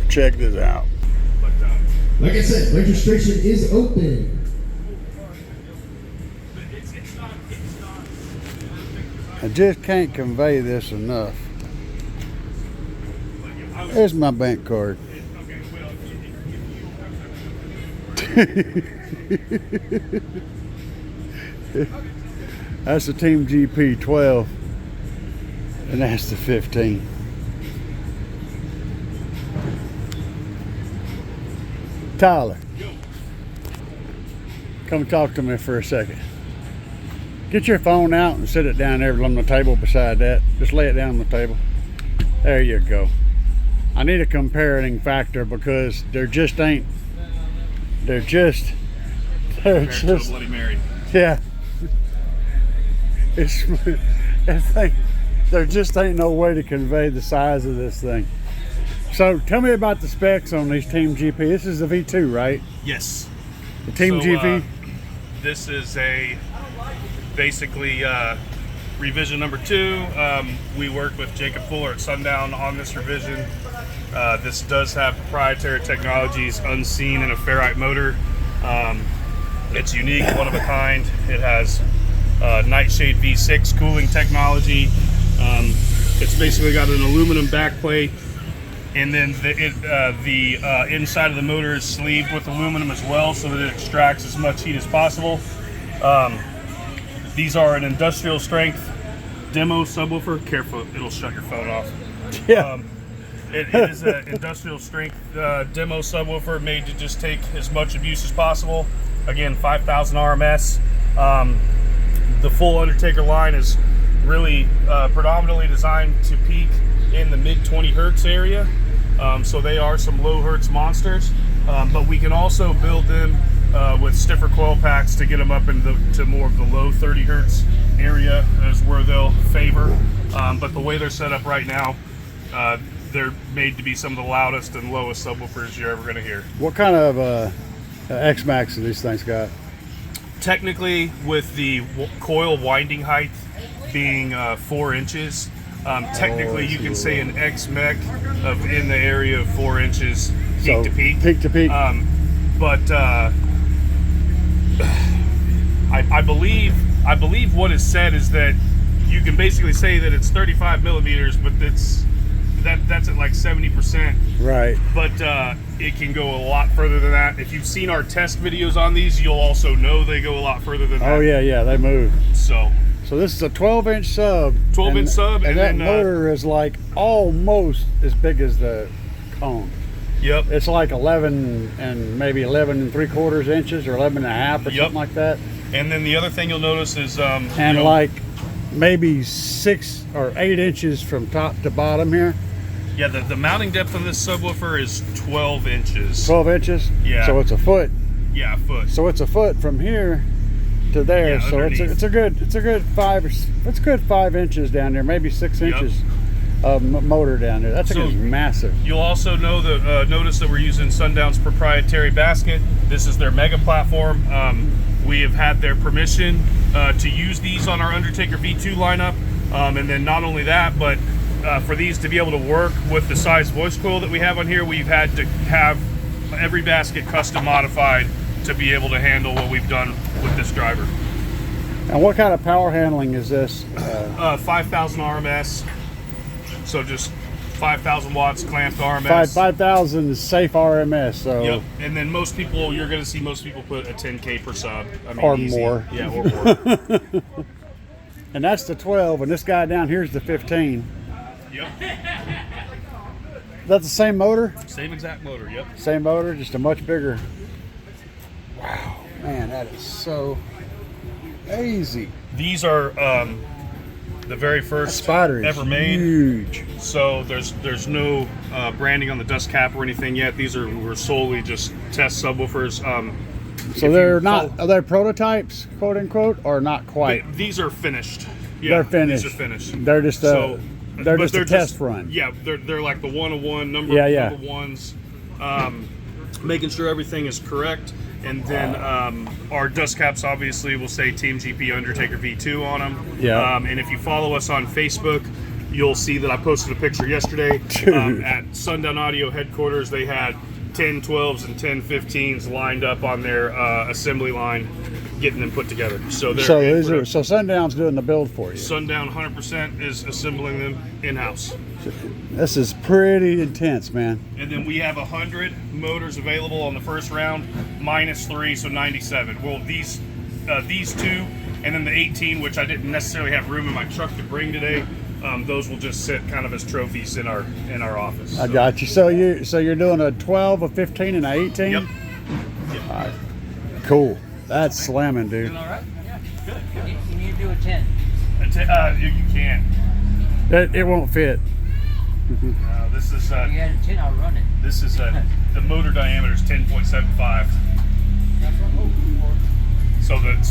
Check this out. Like I said, registration is open. I just can't convey this enough. There's my bank card. That's the Team GP 12, and that's the 15. Tyler, come talk to me for a second. Get your phone out and sit it down there on the table beside that. Just lay it down on the table. There you go. I need a comparing factor because there just ain't. They're just Bloody Mary. Yeah. It's thing. There just ain't no way to convey the size of this thing. So tell me about the specs on these Team GP. This is the V2, right? Yes. The Team GP. This is a basically revision number 2. We worked with Jacob Fuller at Sundown on this revision. This does have proprietary technologies unseen in a ferrite motor. It's unique, one of a kind. It has Nightshade V6 cooling technology. It's basically got an aluminum backplate, and then the inside of the motor is sleeved with aluminum as well, so that it extracts as much heat as possible. These are an industrial strength demo subwoofer. Careful, it'll shut your phone off. Yeah. It is an industrial strength demo subwoofer made to just take as much abuse as possible. Again, 5,000 RMS. The full Undertaker line is really predominantly designed to peak in the mid 20 hertz area. So they are some low hertz monsters, but we can also build them with stiffer coil packs to get them up into more of the low 30 hertz area is where they'll favor. But the way they're set up right now, they're made to be some of the loudest and lowest subwoofers you're ever going to hear. What kind of X-Max do these things got? Technically, with the coil winding height being 4 inches, technically you can say an X-Mech of in the area of 4 inches peak to peak. Peak to peak. But I believe what is said is that you can basically say that it's 35 millimeters, but that's at like 70%. Right. But it can go a lot further than that. If you've seen our test videos on these, you'll also know they go a lot further than that. Oh yeah, they move. So this is a 12-inch sub. 12-inch sub, and that motor is like almost as big as the cone. Yep. It's like 11 and maybe 11 3/4 inches or 11 and a half or something like that. And then the other thing you'll notice is like maybe 6 or 8 inches from top to bottom here. Yeah, the mounting depth on this subwoofer is 12 inches. 12 inches? Yeah. So it's a foot. Yeah, a foot. So it's a foot from here to there. Yeah, so it's a good 5 inches down there, maybe 6 inches of motor down there. That's massive. You'll also know that notice that we're using Sundown's proprietary basket. This is their mega platform. We have had their permission to use these on our Undertaker V2 lineup, and then not only that, but for these to be able to work with the size voice coil that we have on here, we've had to have every basket custom modified to be able to handle what we've done with this driver. And what kind of power handling is this? 5,000 RMS, so just 5,000 watts clamped RMS. 5,000 is safe RMS. So. Yep. And then you're going to see most people put a 10K per sub. I mean, or easy. more. Yeah, or more. And that's the 12, and this guy down here is the 15. Yep. That's the same motor? Same exact motor, yep. Same motor, just a much bigger. Wow, man, that is so easy. These are the very first ever made. Huge. So there's no branding on the dust cap or anything yet. We're solely just test subwoofers. So are they prototypes, quote unquote, or not quite? These are finished. Yeah, they're finished. These are finished. They're just they're just a test run. Yeah, they're like the 101 number ones, making sure everything is correct. And then our dust caps obviously will say Team GP Undertaker V2 on them. Yeah. And if you follow us on Facebook, you'll see that I posted a picture yesterday at Sundown Audio headquarters. They had 1012s and 1015s lined up on their assembly line, getting them put together. So they're so Sundown's doing the build for you. Sundown 100% is assembling them in-house. This is pretty intense, man. And then we have 100 motors available on the first round, -3, so 97. Well, these two, and then the 18, which I didn't necessarily have room in my truck to bring today. Those will just sit kind of as trophies in our office. I got you. So you're doing a 12, a 15, and a 18. Yep. All right. Cool. That's slamming, dude. All right? Yeah. Good. You need to do a 10. You can. It won't fit. This is If you had a 10, I'll run it. this is the motor diameter is 10.75. That's what I'm hoping for. So